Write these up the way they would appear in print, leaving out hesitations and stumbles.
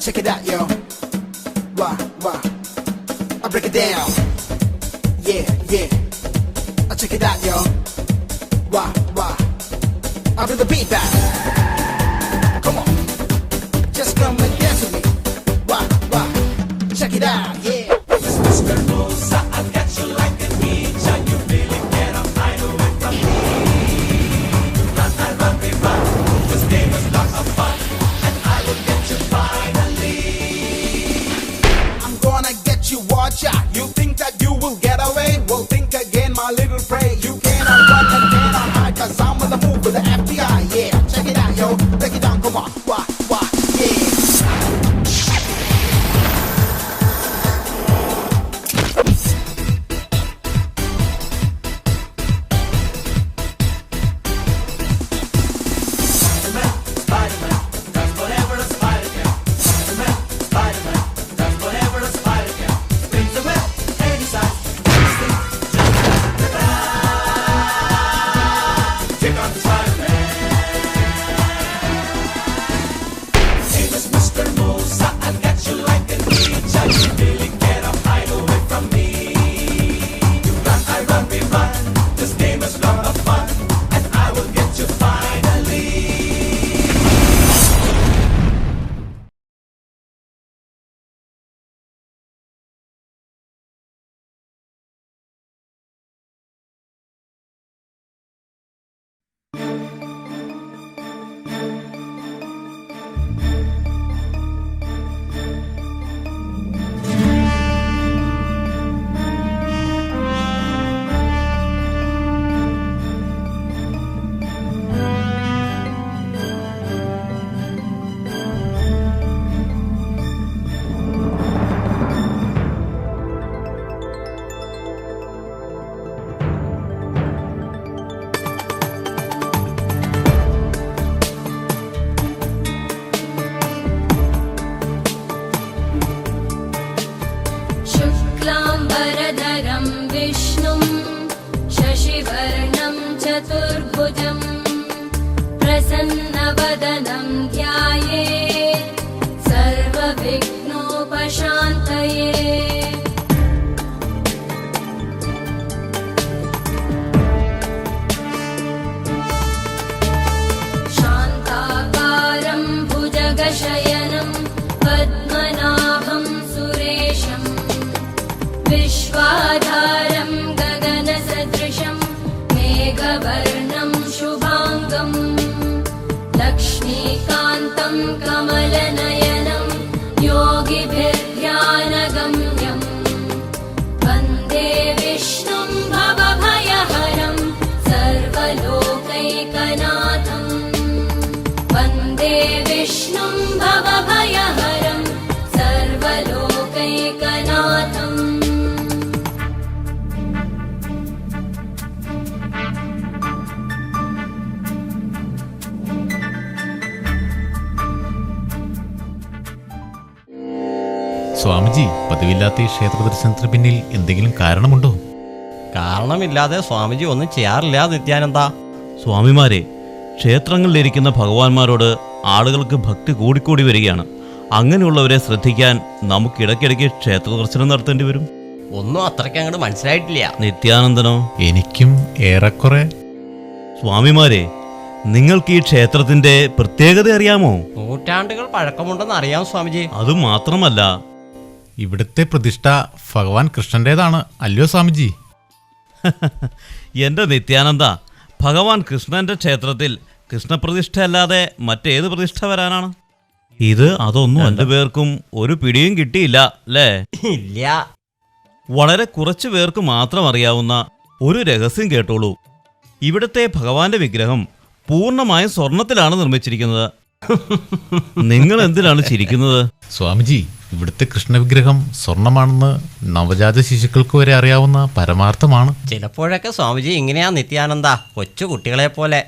check it out, yo. Why? I break it down. Yeah. I check it out, yo. Why? I bring the beat back. Come on, just come and dance with me. Why? Check it out, yeah. Mr. Musa, I've got you like a ninja. You really cannot hide away from me. Run, we run. This game is lots of fun, and I will get you finally. I'm gonna get you, watch out. You think that you will get away? Well, think again, my little prey. You cannot run and cannot hide, 'cause I'm gonna move with the FBI, yeah. Check it out, yo. Break it down, come on. Why, yeah. चतुर्भुजम् प्रसन्नवदनं ध्यायेत् सर्वविघ्नोपशान्तये शान्ताकारं भुजगशयनं पद्मनाभं सुरेशं विश्वाधारं गगनसदृशं मेघवर्णं शुभाङ्गं लक्ष्मीकान्तं कमलनयनं योगिभिर्ध्यानगम्यं वन्दे विष्णुं भवभयहरं सर्वलोकैकनाथं वन्दे विष्णुं भवभयहरं सर्वलोकैकनाथम् സ്വാമിജി, പതിവില്ലാത്ത ഈ ക്ഷേത്ര ദർശനത്തിന് പിന്നിൽ എന്തെങ്കിലും കാരണമുണ്ടോ? കാരണമില്ലാതെ സ്വാമിജി ഒന്നും ചെയ്യാറില്ല നിത്യാനന്ദ. സ്വാമിമാരെ, ക്ഷേത്രങ്ങളിലിരിക്കുന്ന ഭഗവാന്മാരോട് ആളുകൾക്ക് ഭക്തി കൂടിക്കൂടി വരികയാണ്. അങ്ങനെയുള്ളവരെ ശ്രദ്ധിക്കാൻ നമുക്കിടയ്ക്കിടയ്ക്ക് ക്ഷേത്ര ദർശനം നടത്തേണ്ടി വരും. ഒന്നും അത്രയ്ക്ക് അങ്ങോട്ട് മനസ്സിലായിട്ടില്ല. നിത്യാനന്ദനോ? എനിക്കും ഏറെക്കുറെ. സ്വാമിമാരെ, നിങ്ങൾക്ക് ഈ ക്ഷേത്രത്തിന്റെ പ്രത്യേകത അറിയാമോ? നൂറ്റാണ്ടുകൾ പഴക്കമുണ്ടെന്ന് അറിയാം സ്വാമിജി. അതുമാത്രമല്ല, ഇവിടുത്തെ പ്രതിഷ്ഠ ഭഗവാൻ കൃഷ്ണന്റേതാണ് അല്ലയോ സ്വാമിജി? എന്റെ നിത്യാനന്ദ, ഭഗവാൻ കൃഷ്ണന്റെ ക്ഷേത്രത്തിൽ കൃഷ്ണപ്രതിഷ്ഠ അല്ലാതെ മറ്റേത് പ്രതിഷ്ഠ വരാനാണ്? ഇത് അതൊന്നും രണ്ടുപേർക്കും ഒരു പിടിയും കിട്ടിയില്ല അല്ലേ? ഇല്ല. വളരെ കുറച്ചു പേർക്ക് മാത്രം അറിയാവുന്ന ഒരു രഹസ്യം കേട്ടോളൂ. ഇവിടുത്തെ ഭഗവാന്റെ വിഗ്രഹം പൂർണ്ണമായും സ്വർണത്തിലാണ് നിർമ്മിച്ചിരിക്കുന്നത്. നിങ്ങൾ എന്തിനാണ് ചിരിക്കുന്നത്? സ്വാമിജി, ഇവിടുത്തെ കൃഷ്ണവിഗ്രഹം സ്വർണമാണെന്ന് നവജാത ശിശുക്കൾക്ക് വരെ അറിയാവുന്ന പരമാർത്ഥമാണ്. ചിലപ്പോഴൊക്കെ സ്വാമിജി ഇങ്ങനെയാ നിത്യാനന്ദ, കൊച്ചു കുട്ടികളെ പോലെ.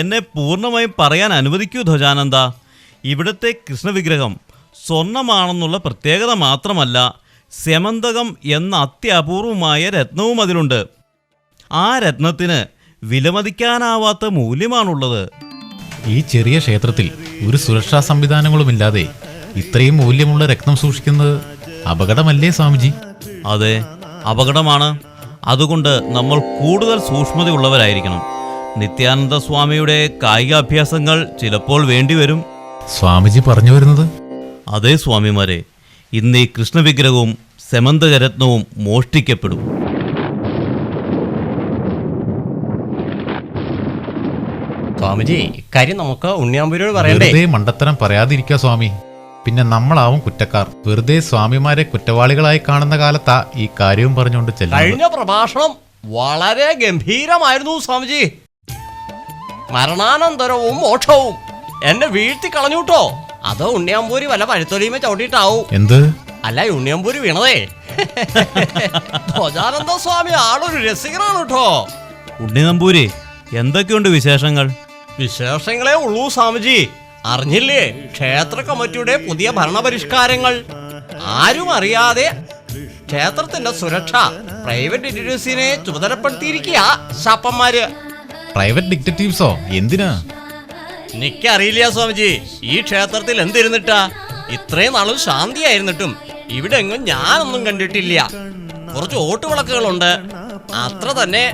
എന്നെ പൂർണ്ണമായും പറയാൻ അനുവദിക്കൂ ധ്വജാനന്ദ. ഇവിടുത്തെ കൃഷ്ണവിഗ്രഹം സ്വർണമാണെന്നുള്ള പ്രത്യേകത മാത്രമല്ല, സ്യമന്തകം എന്ന അത്യപൂർവമായ രത്നവും അതിലുണ്ട്. ആ രത്നത്തിന് വിലമതിക്കാനാവാത്ത മൂല്യമാണുള്ളത്. ഈ ചെറിയ ക്ഷേത്രത്തിൽ ഒരു സുരക്ഷാ സംവിധാനങ്ങളുമില്ലാതെ ഇത്രയും മൂല്യമുള്ള രത്നം സൂക്ഷിക്കുന്നത് അപകടമല്ലേ സ്വാമിജി? അതെ, അപകടമാണ്. അതുകൊണ്ട് നമ്മൾ കൂടുതൽ സൂക്ഷ്മതയുള്ളവരായിരിക്കണം. നിത്യാനന്ദ സ്വാമിയുടെ കായികാഭ്യാസങ്ങൾ ചിലപ്പോൾ വേണ്ടിവരും. സ്വാമിജി പറഞ്ഞു വരുന്നത്? അതേ സ്വാമിമാരെ, ഇന്ന് ഈ കൃഷ്ണവിഗ്രഹവും സെമന്തകരത്നവും മോഷ്ടിക്കപ്പെടും. സ്വാമിജി, ഇക്കാര്യം നമുക്ക് ഉണ്ണിയാമ്പൂരോട് പറയണ്ടേ? വെറുതെ മണ്ടത്തരം പറയാതിരിക്കുക സ്വാമി. പിന്നെ നമ്മളാവും കുറ്റക്കാർ. വെറുതെ സ്വാമിമാരെ കുറ്റവാളികളായി കാണുന്ന കാലത്താ ഈ കാര്യവും പറഞ്ഞുകൊണ്ട് ചെല്ലുന്നത്. കഴിഞ്ഞ പ്രഭാഷണം വളരെ ഗംഭീരമായിരുന്നു സ്വാമിജി. മരണാനന്തരവും മോക്ഷവും എന്നെ വീഴ്ത്തി കളഞ്ഞുട്ടോ. അത് ഉണ്ണിയാമ്പൂരി വല്ല പഴുത്തൊലിയുമേ ചവിട്ടിയിട്ടാവും. എന്ത്? അല്ല, ഉണ്ണിയാമ്പൂരി വീണതേ. ധ്വജാനന്ദ സ്വാമി ആളൊരു രസികനാണ് കേട്ടോ. ഉണ്ണി നമ്പൂരി, എന്തൊക്കെയുണ്ട് വിശേഷങ്ങൾ? വിശേഷങ്ങളെ ഉള്ളൂ സ്വാമിജി. അറിഞ്ഞില്ലേ ക്ഷേത്ര കമ്മിറ്റിയുടെ പുതിയ ഭരണപരിഷ്കാരങ്ങൾ? ആരും അറിയാതെ ക്ഷേത്രത്തിന്റെ സുരക്ഷ പ്രൈവറ്റ് ഡിറ്റക്റ്റീവ്സിനെ ചുമതലപ്പെടുത്തിയിരിക്കുക ശാപ്പന്മാര്. പ്രൈവറ്റ് ഡിറ്റക്റ്റീവ്സോ? എന്തിനാ? എനിക്കറിയില്ല സ്വാമിജി. ഈ ക്ഷേത്രത്തിൽ എന്തിരുന്നിട്ടാ? ഇത്രയും നാളും ശാന്തിയായിരുന്നിട്ടും ഇവിടെ എങ്ങും ഞാനൊന്നും കണ്ടിട്ടില്ല. കുറച്ച് ഓട്ടുവിളക്കുകളുണ്ട്, അത്ര തന്നെ.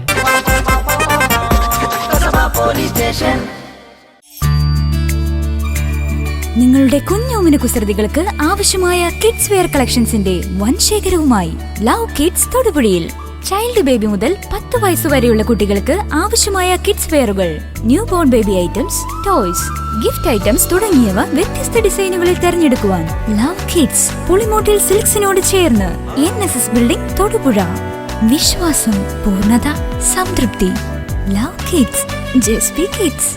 നിങ്ങളുടെ കുഞ്ഞോമിന കുസൃതികൾക്ക് ആവശ്യമായ കിഡ്സ് വെയർ കളക്ഷൻസിന്റെ വൻ ശേഖരവുമായി ലവ് കിഡ്സ് തൊടുപുഴയിൽ. ചൈൽഡ് ബേബി മുതൽ 10 വയസ്സുവരെയുള്ള കുട്ടികൾക്ക് ആവശ്യമായ കിഡ്സ് വെയറുകൾ, new born baby items, toys, gift items തുടങ്ങിയവ വ്യത്യസ്ത ഡിസൈനുകളിൽ തെരഞ്ഞെടുക്കുവാൻ ലവ് കിഡ്സ് പുളിമോട്ടിൽ സിൽക്സിനോട് ചേർന്ന് NSS ബിൽഡിംഗ് തൊടുപുഴ. വിശ്വാസം, പൂർണ്ണത, സംതൃപ്തി. Love kids, just be kids.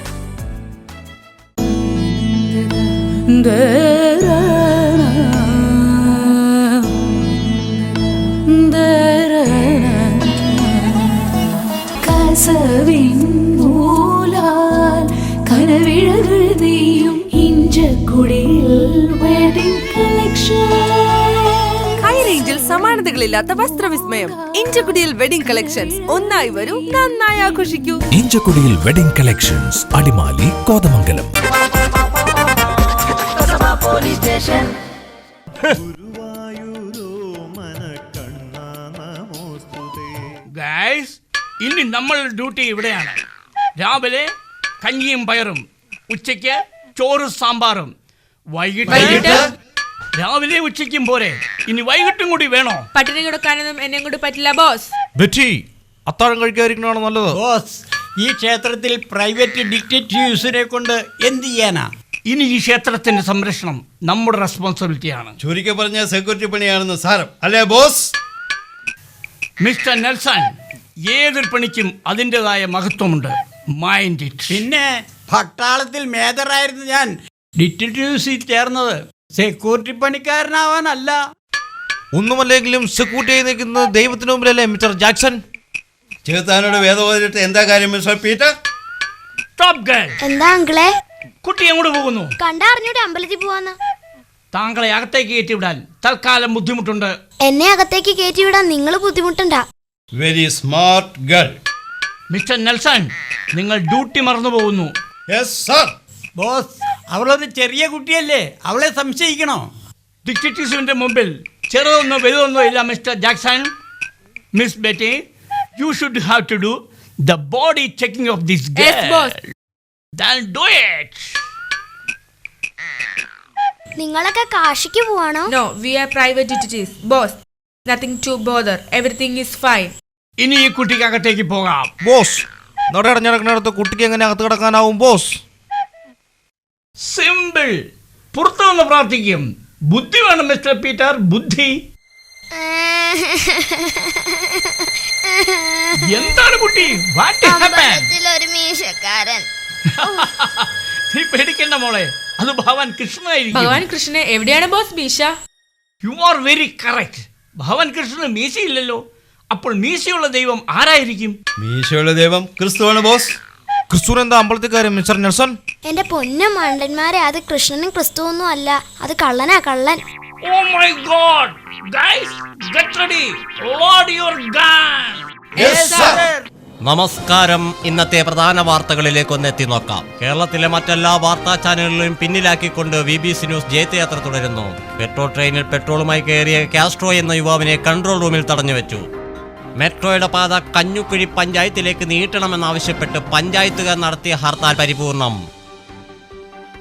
ഹൈറേഞ്ചിൽ സമാനതകളില്ലാത്ത വസ്ത്രവിസ്മയം. ഇഞ്ചക്കുടിയിൽ വെഡിംഗ് കളക്ഷൻസ്. ഒന്നായി വരൂ, നന്നായി ആഘോഷിക്കൂ. ഇഞ്ചക്കുടിയിൽ wedding collections, Adimali, Kothamangalam. Guys, ഇനി നമ്മൾ ഡ്യൂട്ടി ഇവിടെയാണ്. രാവിലെ കഞ്ഞിയും പയറും, ഉച്ചയ്ക്ക് ചോറും സാമ്പാറും, വൈകിട്ട് രാവിലെ ഉച്ചയ്ക്കും പോരെ, ഇനി വൈകിട്ടും കൂടി വേണോ? പട്ടിണി കൊടുക്കാനൊന്നും എന്നെ കൊണ്ട് പറ്റില്ല ബോസ്. ബെറ്റി, അത്താഴം കഴിക്കാതിരിക്കണതാണ് നല്ലത്. ബോസ്, ഈ ക്ഷേത്രത്തിൽ പ്രൈവറ്റ് ഡിറ്റക്റ്റീവ്സിനെ കൊണ്ട് എന്ത് ചെയ്യാനാ? ഇനി ഈ ക്ഷേത്രത്തിന്റെ സംരക്ഷണം നമ്മുടെ റെസ്പോൺസിബിലിറ്റിയാണ്. ചുരുക്കി പറഞ്ഞ സെക്യൂരിറ്റി പണിയാണെന്ന് സാരം അല്ലേ ബോസ്? മിസ്റ്റർ നെൽസൺ, ഏതൊരു പണിക്കും അതിൻ്റെതായ മഹത്വമുണ്ട്. Mind it. പിന്നെ പട്ടാളത്തിൽ മേജറായിരുന്നു ഞാൻ. ഡിറ്റക്റ്റീവ്സിൽ ചേർന്നത് സെക്യൂരിറ്റി പണിക്കാരനാവാനല്ല. ഒന്നുമല്ലെങ്കിലും സെക്യൂരിറ്റി നിൽക്കുന്നത് ദൈവത്തിന് മുമ്പിലല്ലേ മിസ്റ്റർ ജാക്സൺ? ചെറുത്താനോട് വേദബോധിച്ചിട്ട് എന്താ കാര്യം മിസ്റ്റർ പീറ്റർ? Stop girl. എന്താ അങ്കിളെ? കുട്ടി എങ്ങോട്ട് പോകുന്നു? കണ്ടറിഞ്ഞൂടെ അമ്പലത്തിൽ പോവാന്ന്. താങ്കളെ അകത്തേക്ക് കയറ്റിവിടാൻ തൽക്കാലം ബുദ്ധിമുട്ടുണ്ട്. എന്നെ അകത്തേക്ക് കയറ്റിവിടാൻ നിങ്ങൾ ബുദ്ധിമുട്ടുണ്ടാ. Very smart girl. Mister Nelson, നിങ്ങൾ ഡ്യൂട്ടി മറന്നു പോകുന്നു. Yes sir. ബോസ്, അവളൊരു ചെറിയ കുട്ടിയല്ലേ, അവളെ സംശയിക്കണോ? ഡിറ്റക്റ്റീവ്സിന്റെ മുമ്പിൽ ചെറുതൊന്നോ വലുതൊന്നോ ഇല്ല mister Jackson. Miss Betty, you should have to do the body checking of this girl. Yes, boss. Then do it. നിങ്ങളൊക്കെ കാശിക്ക് പോവാണോ? No, we are private detectives. Boss, nothing to bother. Everything is fine. ഇനി ഈ കുട്ടിക്ക് അകത്തേക്ക് പോകാം. Boss, നട അടഞ്ഞിടക്കുന്നിടത്ത് കുട്ടിക്ക് എങ്ങനെ അകത്ത് കിടക്കാനാവും ബോസ്? സിമ്പിൾ. പുറത്തു വന്ന് പ്രാർത്ഥിക്കും. ബുദ്ധി വേണം മിസ്റ്റർ പീറ്റർ, ബുദ്ധി. എന്താണ് കുട്ടി? What happened? ഒരു മീശക്കാരൻ. നീ പേടിക്കണ്ട മോളെ, അത് ഭഗവാൻ കൃഷ്ണനായിരിക്കും. ഭഗവാൻ കൃഷ്ണനെ എവിടെയാണ് ബോസ് മീശ? You are very correct. ഭഗവാൻ കൃഷ്ണന് മീശയില്ലല്ലോ. അപ്പോൾ മീശയുള്ള ദൈവം ആരായിരിക്കും? മീശയുള്ള ദൈവം ക്രിസ്തുവാണ് ബോസ്. ക്രിസ്തു എന്താ അമ്പലത്തിൽ കാര്യം മിസ്റ്റർ നെൽസൺ? എന്റെ പൊന്നു മണ്ടന്മാരെ, അത് കൃഷ്ണനും ക്രിസ്തുവൊന്നും അല്ല, അത് കള്ളനാ, കള്ളൻ. Oh my God! Guys, get ready. Load your gun. Yes, sir. നമസ്കാരം. ഇന്നത്തെ പ്രധാന വാർത്തകളിലേക്ക് ഒന്ന് എത്തി നോക്കാം. കേരളത്തിലെ മറ്റെല്ലാ വാർത്താ ചാനലുകളെയും പിന്നിലാക്കിക്കൊണ്ട് BBC ന്യൂസ് ജയയാത്ര തുടരുന്നു. മെട്രോ ട്രെയിനിൽ പെട്രോളുമായി കയറിയ കാസ്ട്രോ എന്ന യുവാവിനെ കൺട്രോൾ റൂമിൽ തടഞ്ഞുവെച്ചു. മെട്രോയുടെ പാത കഞ്ഞുക്കുഴി പഞ്ചായത്തിലേക്ക് നീട്ടണമെന്നാവശ്യപ്പെട്ട് പഞ്ചായത്തുകാർ നടത്തിയ ഹർത്താൽ പരിപൂർണം.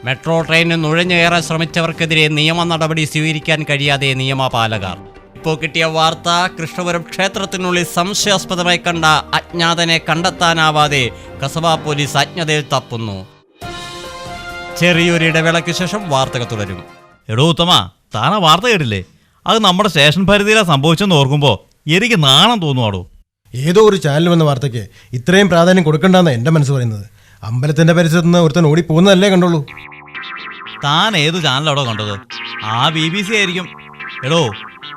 മെട്രോ ട്രെയിനിൽ നുഴഞ്ഞു കയറാൻ ശ്രമിച്ചവർക്കെതിരെ നിയമ നടപടി സ്വീകരിക്കാൻ കഴിയാതെ നിയമപാലകർ. ഇപ്പോൾ കിട്ടിയ വാർത്ത, കൃഷ്ണപുരം ക്ഷേത്രത്തിനുള്ളിൽ സംശയാസ്പദമായി കണ്ട അജ്ഞാതനെ കണ്ടെത്താനാവാതെ കസബ പോലീസ് അജ്ഞതയിൽ തപ്പുന്നു. ചെറിയൊരു ഇടവേളയ്ക്ക് ശേഷം വാർത്തകൾ തുടരും. എടോ ഉത്തമ, താന വാർത്ത കേട്ടില്ലേ? അത് നമ്മുടെ സ്റ്റേഷൻ പരിധിയിലാണ് സംഭവിച്ചെന്ന് ഓർക്കുമ്പോൾ എനിക്ക് നാണം തോന്നുവാടോ. ഏതോ ഒരു ചാനൽ വന്ന വാർത്തയ്ക്ക് ഇത്രയും പ്രാധാന്യം കൊടുക്കണ്ടെന്നാണ് എൻ്റെ മനസ്സ് പറയുന്നത്. അമ്പലത്തിന്റെ പരിസരത്ത് നിന്ന് ഒരുത്തൻ ഓടി പോകുന്നതല്ലേ കണ്ടുള്ളൂ. താൻ ഏത് ചാനലാണോ കണ്ടത്? ആ BBC ആയിരിക്കും. എടോ,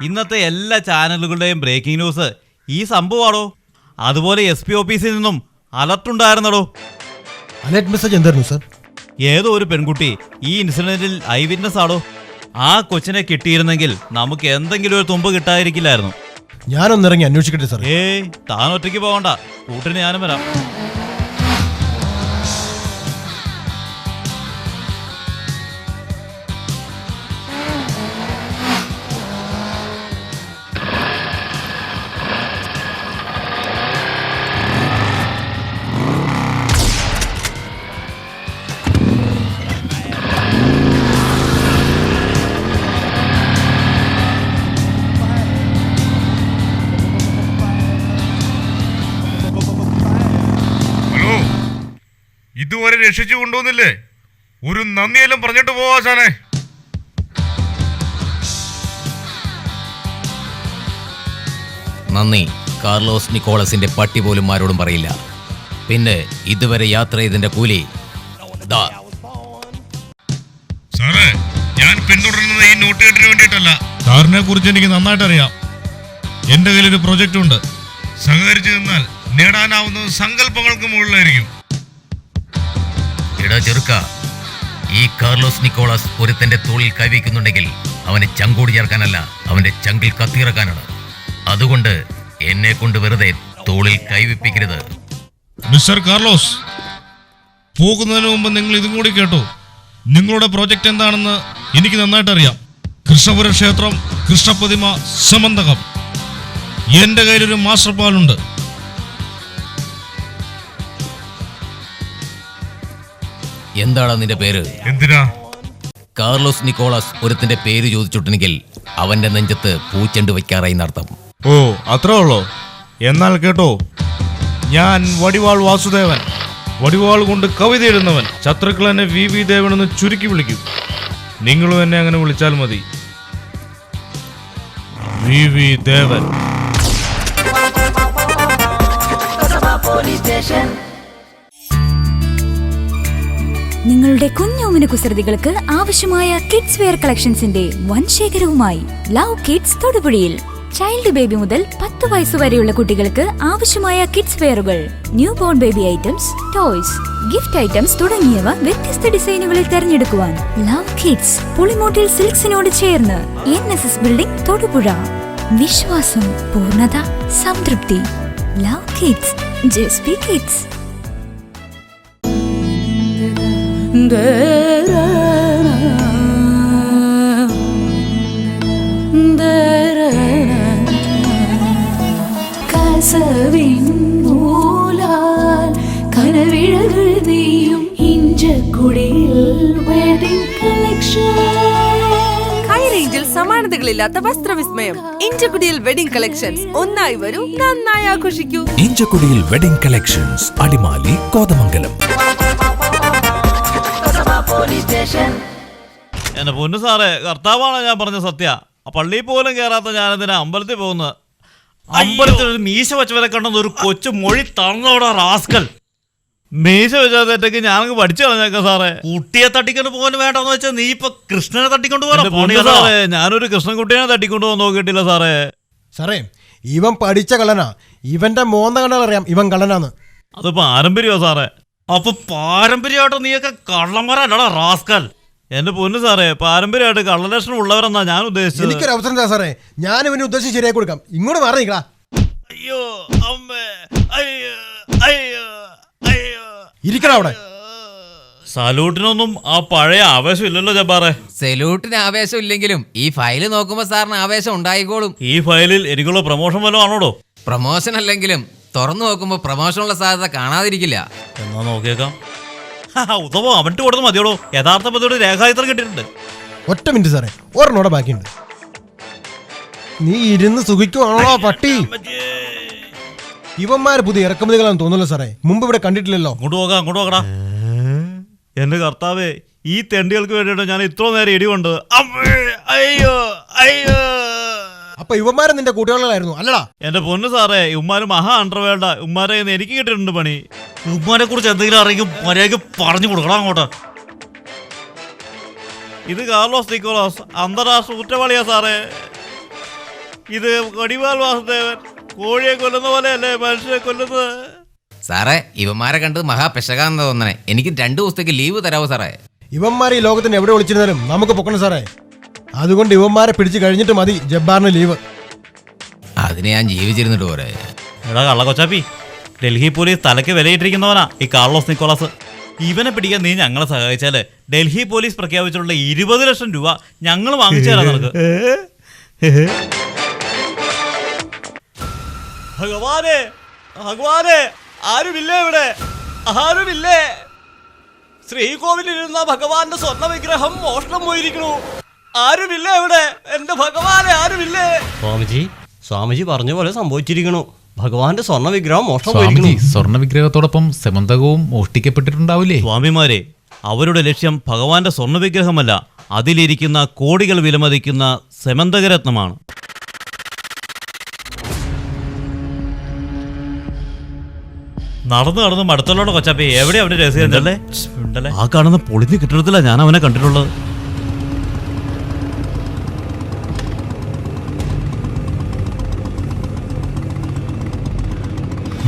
ഇന്നത്തെ എല്ലാ ചാനലുകളുടെയും ബ്രേക്കിംഗ് ന്യൂസ് ഈ സംഭവമാണോ. അതുപോലെ SP ഓഫീസിൽ നിന്നും അലർട്ടുണ്ടായിരുന്നടോ. അലർട്ട് മെസ്സേജ് എന്തായിരുന്നു സാർ? ഏതോ ഒരു പെൺകുട്ടി ഈ ഇൻസിഡന്റിൽ ഐ വിറ്റ്നസ് ആണോ. ആ കൊച്ചിനെ കിട്ടിയിരുന്നെങ്കിൽ നമുക്ക് എന്തെങ്കിലും ഒരു തുമ്പ് കിട്ടാതിരിക്കില്ലായിരുന്നു. ഞാനൊന്നിറങ്ങി അന്വേഷിക്കട്ടെ സാർ. ഏയ്, താൻ ഒറ്റയ്ക്ക് പോകണ്ട, കൂട്ടിന് ഞാനും വരാം. ഇതുവരെ രക്ഷിച്ചു കൊണ്ടുവന്നില്ലേ? ഒരു നന്ദിയെല്ലാം പറഞ്ഞിട്ട് പോവാ സാറേ. നന്ദി കാർലോസ് നിക്കോളസിന്റെ പട്ടി പോലും ആരോടും പറയില്ല. പിന്നെ ഇതുവരെ യാത്ര ചെയ്തതിന്റെ കൂലി സാറേ, ഞാൻ പിന്തുടരുന്നത് ഈ നോട്ടുകെട്ടിന് വേണ്ടിയിട്ടല്ല. സാറിനെ കുറിച്ച് എനിക്ക് നന്നായിട്ട് അറിയാം. എന്റെ കയ്യിലൊരു പ്രൊജക്റ്റ് ഉണ്ട്. സഹകരിച്ചു നിന്നാൽ നേടാനാവുന്നത് സങ്കല്പങ്ങൾക്ക് മുകളിലായിരിക്കും. എടാ ചെറുക്ക, ഈ കാർലോസ് നിക്കോളാസ് ഒരുത്തന്റെ തോളിൽ കൈവയ്ക്കുന്നുണ്ടെങ്കിൽ അവനെ ചങ്കോട് ചേർക്കാനല്ല, അവന്റെ ചങ്കിൽ കത്തിയിറക്കാനാണ്. അതുകൊണ്ട് എന്നെ കൊണ്ട് വെറുതെ തോളിൽ കൈവയ്പ്പിക്കരുത്. മിസ്റ്റർ കാർലോസ്, പോകുന്നതിന് മുമ്പ് നിങ്ങൾ ഇതും കൂടി കേട്ടോ. നിങ്ങളുടെ പ്രോജക്റ്റ് എന്താണെന്ന് എനിക്ക് നന്നായിട്ട് അറിയാം. കൃഷ്ണപുര ക്ഷേത്രം, കൃഷ്ണപ്രതിമ, സമന്തകം. എന്റെ കയ്യിലൊരു മാസ്റ്റർ പ്ലാനുണ്ട്. എന്താണ് നിന്റെ പേര്? എന്തിനാ? കാർലോസ് നിക്കോളാസ് ഒരുത്തിന്റെ പേര് ചോദിച്ചിട്ടുണ്ടെങ്കിൽ അവന്റെ നെഞ്ചത്ത് പൂച്ചെണ്ട് വയ്ക്കാറായി നടത്തം. ഓ, അത്രേ ഉള്ളോ? എന്നാൽ കേട്ടോ, ഞാൻ വടിവാൾ വാസുദേവൻ. വടിവാൾ കൊണ്ട് കവിത എഴുതുന്നവൻ. ശത്രുക്കൾ എന്നെ VV ദേവൻ എന്ന് ചുരുക്കി വിളിക്കും. നിങ്ങളും എന്നെ അങ്ങനെ വിളിച്ചാൽ മതി. VV ദേവൻ. നിങ്ങളുടെ കുഞ്ഞോമിന കുസൃതികൾക്ക് ആവശ്യമായ കിഡ്സ് വെയർ കളക്ഷൻസിന്റെ വൻ ശേഖരവുമായി ലവ് കിഡ്സ് തൊടുപുഴയിൽ. ചൈൽഡ് ബേബി മുതൽ 10 വയസ്സുവരെയുള്ള കുട്ടികൾക്ക് ആവശ്യമായ കിഡ്സ് വെയറുകൾ, new born baby items, toys, gift items തുടങ്ങിയവ വ്യത്യസ്ത ഡിസൈനുകളിൽ തിരഞ്ഞെടുക്കുവാൻ ലവ് കിഡ്സ് പുളിമോട്ടിൽ സിൽക്സിനോട് ചേർന്ന് NSS ബിൽഡിംഗ് തൊടുപുഴ. വിശ്വാസം, പൂർണ്ണത, സംതൃപ്തി. Love kids, just be kids. ഹൈറേഞ്ചിൽ സമാനതകളില്ലാത്ത വസ്ത്രവിസ്മയം. ഇഞ്ചക്കുടിയിൽ വെഡിംഗ് കളക്ഷൻസ്. ഒന്നായി വരൂ, നന്നായി ആഘോഷിക്കൂ. ഇഞ്ചക്കുടിയിൽ വെഡിംഗ് കളക്ഷൻസ്, അടിമാലി, കോതമംഗലം. എന്റെ പൊന്നു സാറേ, കർത്താവാണ് ഞാൻ പറഞ്ഞ സത്യ. പള്ളിയിൽ പോലും കയറാത്ത ഞാനെന്തിനാ അമ്പലത്തിൽ പോകുന്നത്? അമ്പലത്തിൽ ഒരു മീശ വെച്ചവരെ കണ്ടെന്ന് ഒരു കൊച്ചു മൊഴി തന്നോടാ റാസ്കൽ. മീശ വെച്ചതൊക്കെ ഞാനങ്ങ് പഠിച്ചു കളഞ്ഞേക്കാം സാറേ. കുട്ടിയെ തട്ടിക്കൊണ്ട് പോകാൻ വേണ്ടെന്ന് വെച്ചാൽ നീ ഇപ്പൊ കൃഷ്ണനെ തട്ടിക്കൊണ്ട് പോകാൻ സാറേ. ഞാനൊരു കൃഷ്ണൻകുട്ടിയെ തട്ടിക്കൊണ്ട് പോകാൻ നോക്കിയിട്ടില്ല സാറേ. സാറേ, ഇവൻ പഠിച്ച കള്ളനാ. ഇവന്റെ മോന്ത കണ്ടാൽ അറിയാം ഇവൻ കള്ളനാന്ന്. അത് പാരമ്പര്യമോ സാറേ? അപ്പൊ പാരമ്പര്യമായിട്ട് നീയൊക്കെ കള്ളന്മാരല്ലടാ റാസ്കൽ. എന്റെ പൊന്നു സാറേ, പാരമ്പര്യമായിട്ട് കള്ളലക്ഷണം ഉള്ളവരെന്നാ ഞാൻ ഉദ്ദേശിച്ചത്. എനിക്കൊരു അവസരം എന്താ സാറേ? ഞാൻ ഇവന് ഉദ്ദേശിച്ച് ശരിയായി കൊടുക്കാം. ഇങ്ങോട്ട് മാറി നിൽക്കടാ. അയ്യോ അമ്മേ, അയ്യോ. ഇരിക്കണം അവിടെ. സല്യൂട്ടിനൊന്നും ആ പഴയ ആവേശം ഇല്ലല്ലോ ജബ്ബാറെ. സല്യൂട്ടിന് ആവേശം ഇല്ലെങ്കിലും ഈ ഫയല് നോക്കുമ്പോ സാറിന് ആവേശം ഉണ്ടായിക്കോളും. ഈ ഫയലിൽ എനിക്കുള്ള പ്രൊമോഷൻ വല്ലതും ആണോടോ? പ്രൊമോഷൻ അല്ലെങ്കിലും തുറന്നു നോക്കുമ്പോ പ്രൊമോഷനുള്ള സാധ്യത കാണാതിരിക്കില്ല. എന്നാ നോക്കിയേക്കാം. ഉത്തമോ അവൻട്ട് കൊടുത്ത് മതിയോടോ. യഥാർത്ഥ പദ്ധതിയുടെ രേഖാചിത്രം കിട്ടിയിട്ടുണ്ട്. ഒറ്റ മിനിറ്റ് സാറേ, ഒരെണ്ണോടെ ബാക്കിയുണ്ട്. നീ ഇരുന്ന് സുഖിക്കുവാണോ പട്ടി? ഇവന്മാര് പുതിയ ഇറക്കുമതികളാണെന്ന് തോന്നുന്നല്ലോ സാറേ, മുമ്പ് ഇവിടെ കണ്ടിട്ടില്ലല്ലോ. അങ്ങോട്ട് നോക്കടാ. എന്റെ കർത്താവേ, ഈ തെണ്ടികൾക്ക് വേണ്ടിയിട്ട് ഞാൻ ഇത്ര നേരം ഇടികൊണ്ട്. അയ്യോ അയ്യോ. അപ്പൊ ഇവന്മാരെ നിന്റെ കൂട്ടുകാരികളായിരുന്നു അല്ലടാ? എന്റെ പൊന്നു സാറേ, ഉമ്മാര് മഹാ അണ്ടർവേണ്ട. ഉമ്മാരെ എനിക്ക് കിട്ടിയിട്ടുണ്ട് പണി. ഉമ്മാരെ കുറിച്ച് എന്തെങ്കിലും അറിയിക്കും മര്യാദയ്ക്ക് പറഞ്ഞു കൊടുക്കണം അങ്ങോട്ട്. ഇത് കാർലോസ് നിക്കോളാസ്, അന്താരാഷ്ട്ര കുറ്റവാളിയാ സാറേ. ഇത് വടിവാൽ വാസുദേവൻ കോഴിയെ കൊല്ലുന്ന പോലെയല്ലേ മനുഷ്യരെ കൊല്ലുന്നത്. സാറേ, ഇവന്മാരെ കണ്ട് മഹാപെശകാന്ന് തോന്നണേ. എനിക്ക് 2 ദിവസത്തേക്ക് ലീവ് തരാവോ സാറേ? ഇവന്മാർ ഈ ലോകത്തിന് എവിടെ വിളിച്ചിരുന്നാലും നമുക്ക് പൊക്കണം സാറേ. അതുകൊണ്ട് ഇവന്മാരെ പിടിച്ച് കഴിഞ്ഞിട്ട് മതി ജബ്ബാറിന് ലീവ്. അതിന് ഞാൻ ജീവിച്ചിരുന്നിട്ട് പോരെ. എടാ കള്ള കൊച്ചാപ്പി, ഡൽഹി പോലീസ് തലയ്ക്ക് വിലയിട്ടിരിക്കുന്നവനാ ഈ കാർലോസ് നിക്കോളാസ്. ഇവനെ പിടിക്കാൻ നീ ഞങ്ങളെ സഹായിച്ചാല് ഡൽഹി പോലീസ് പ്രഖ്യാപിച്ചിട്ടുള്ള 20 ലക്ഷം രൂപ ഞങ്ങൾ വാങ്ങിച്ചു തരാം നിനക്ക്. ഭഗവാനെ ഭഗവാനെ, ആരുമില്ലേ ഇവിടെ? ആരുമില്ലേ? ശ്രീകോവിലിരുന്ന ഭഗവാന്റെ സ്വർണ്ണ വിഗ്രഹം മോഷണം പോയിരിക്കണു. ആരുമില്ലേ ഇവിടെ? എന്റെ ഭഗവാനെ ആരുമില്ലേ? സ്വാമിജി പറഞ്ഞ പോലെ സംഭവിച്ചിരിക്കണു. ഭഗവാന്റെ സ്വർണ്ണ വിഗ്രഹം മോഷണം സ്വാമിജി, പോയിരിക്കണു. സ്വർണ്ണ വിഗ്രഹത്തോടൊപ്പം സെമന്തകവും മോഷ്ടിക്കപ്പെട്ടിട്ടുണ്ടാവില്ലേ? സ്വാമിമാരെ, അവരുടെ ലക്ഷ്യം ഭഗവാന്റെ സ്വർണ്ണ വിഗ്രഹമല്ല, അതിലിരിക്കുന്ന കോടികൾ വിലമതിക്കുന്ന സെമന്തകരത്നമാണ്. നടന്ന് മടുത്തുള്ള കൊച്ചാപ്പി, എവിടെ അവന്റെ രഹസ്യം? ആ കാണുന്ന പൊളിഞ്ഞ് കെട്ടിടത്തിലാ ഞാൻ അവനെ കണ്ടിട്ടുള്ളത്.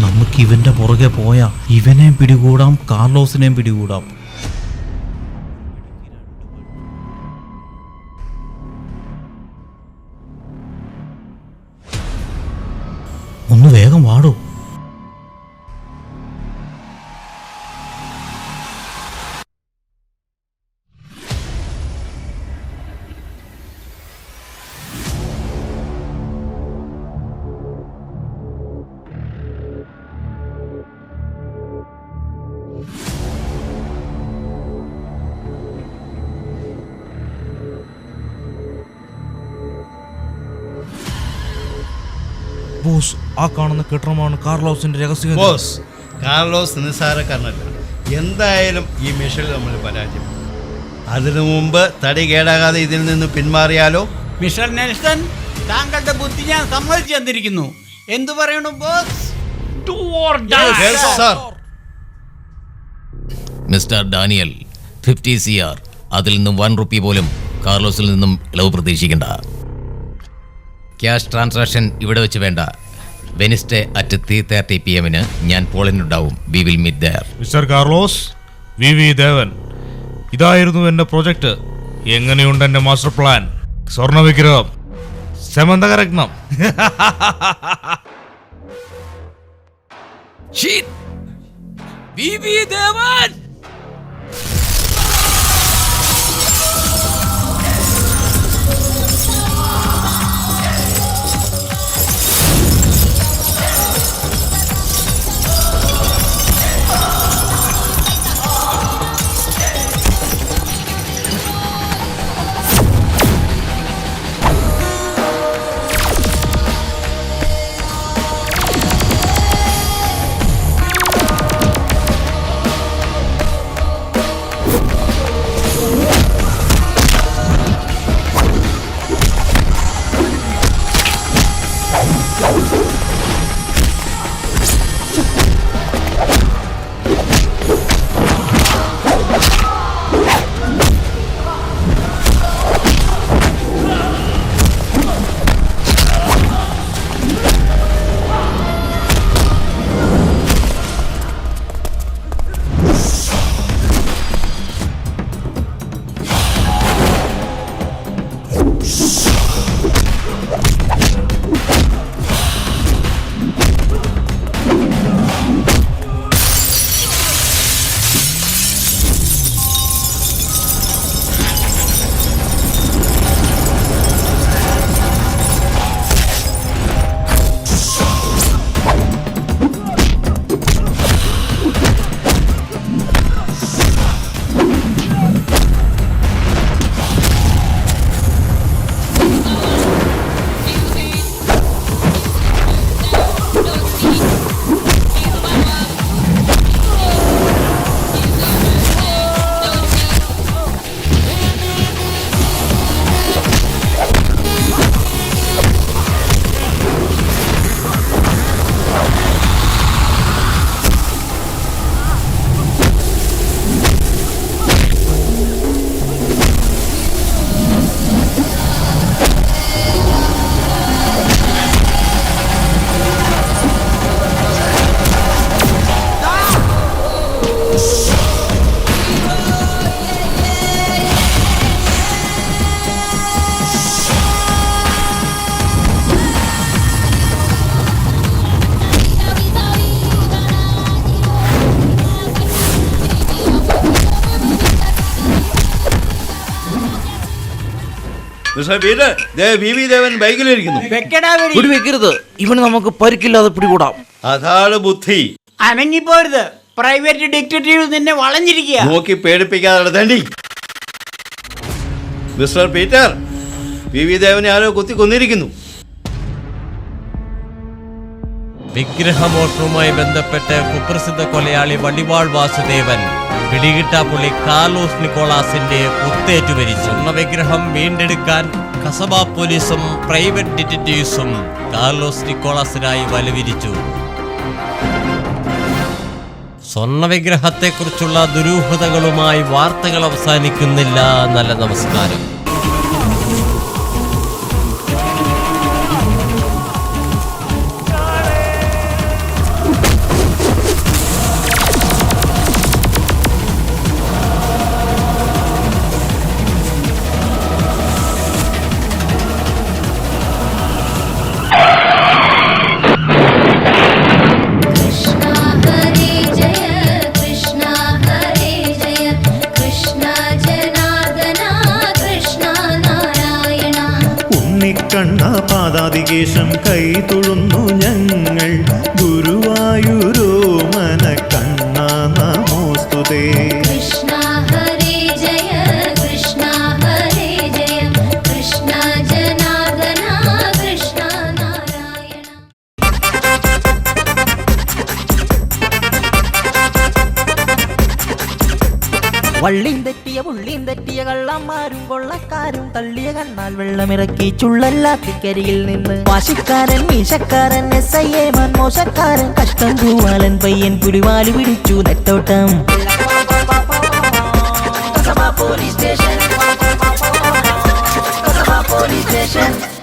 നമുക്ക് ഇവന്റെ പുറകെ പോയാ ഇവനെയും പിടികൂടാം, കാർലോസിനെയും പിടികൂടാം. ഒന്ന് വേഗം വാടോ. ബോസ്, ആ കാണുന്ന കെട്ടിടമാണ് കാർലോസിന്റെ രഹസ്യ. ബോസ്, കാർലോസ് നിസ്സാരക്കാരനല്ല. എന്തായാലും ഈ മിഷനിൽ നമ്മൾ പരാജയം. അതിനു മുമ്പ് തടി കേടാകാതെ ഇതിൽ നിന്ന് പിന്മാറിയാലോ? മിസ്റ്റർ നെൽസൺ, താങ്കളുടെ ബുദ്ധി ഞാൻ സമ്മതിച്ചു തന്നിരിക്കുന്നു. എന്തു പറയണു ബോസ്? മിസ്റ്റർ ഡാനിയൽ, 50 CR, അതിൽ നിന്നും 1 റുപ്പി പോലും കാർലോസിൽ നിന്നും ഇളവ് പ്രതീക്ഷിക്കേണ്ട. ക്യാഷ് ട്രാൻസാക്ഷൻ ഇവിടെ വെച്ച് വേണ്ട. വെനിസ്ഡേ at 3:30 PM ഞാൻ പോളിനുണ്ടാവും. We will meet there. Mister Carlos, V Devan, ഇതായിരുന്നു എന്റെ പ്രൊജക്ട്. എങ്ങനെയുണ്ട് എന്റെ മാസ്റ്റർ പ്ലാൻ? സ്വർണ്ണ വിഗ്രഹം, സെമന്തകരത്നം. Devan, mister Peter, V Devan ബൈക്കിലിരിക്കുന്നു. വെക്കരുത്, ഇവന് നമുക്ക് പരിക്കില്ലാതെ പിടികൂടാം. അതാണ് ബുദ്ധി. അനങ്ങിപ്പോരുത്, പ്രൈവറ്റ് ഡിറ്റക്റ്റീവ് നിന്നെ വളഞ്ഞിരിക്കുക. നോക്കി പേടിപ്പിക്കാതെ തണ്ടി. മിസ്റ്റർ പീറ്റർ, വി ദേവനെ ആരോ കുത്തി കൊന്നിരിക്കുന്നു. വിഗ്രഹമോഷണവുമായി ബന്ധപ്പെട്ട് കുപ്രസിദ്ധ കൊലയാളി വടിവാൾ വാസുദേവൻ പിടികിട്ടാപ്പുള്ളി കാർലോസ് നിക്കോളാസിന്റെ കുത്തേറ്റു മരിച്ചു. സ്വർണ്ണവിഗ്രഹം വീണ്ടെടുക്കാൻ കസബ പോലീസും പ്രൈവറ്റ് ഡിറ്റക്റ്റീവ്സും കാർലോസ് നിക്കോളാസിനായി വലവിരിച്ചു. സ്വർണ്ണവിഗ്രഹത്തെക്കുറിച്ചുള്ള ദുരൂഹതകളുമായി വാർത്തകൾ അവസാനിക്കുന്നില്ല. നല്ല നമസ്കാരം. പാദാതികേശം കൈ തൊഴുന്നു ഞങ്ങൾ ഗുരുവായൂരോ മന കണ്ണ നമോസ്തുതേ. കൃഷ്ണ ഹരേ ജയ കൃഷ്ണ ഹരേ ജയ കൃഷ്ണ ജനാർദ്ദന കൃഷ്ണ നാരായണ. വള്ളിയും തെറ്റിയ പുള്ളിയും തെറ്റിയ കള്ളന്മാരും കൊള്ളക്കാരും തള്ളിയ കണ്ണാൽ വെള്ളമിറക്കി ചുള്ളല്ലാത്തിക്കരിയിൽ നിന്ന് വാശിക്കാരൻ മീശക്കാരൻ SIA മാൻ മോശക്കാരൻ കഷ്ടം പൂവാലൻ പയ്യൻ പുലിവാലി പിടിച്ചു നെട്ടോട്ടം. Police station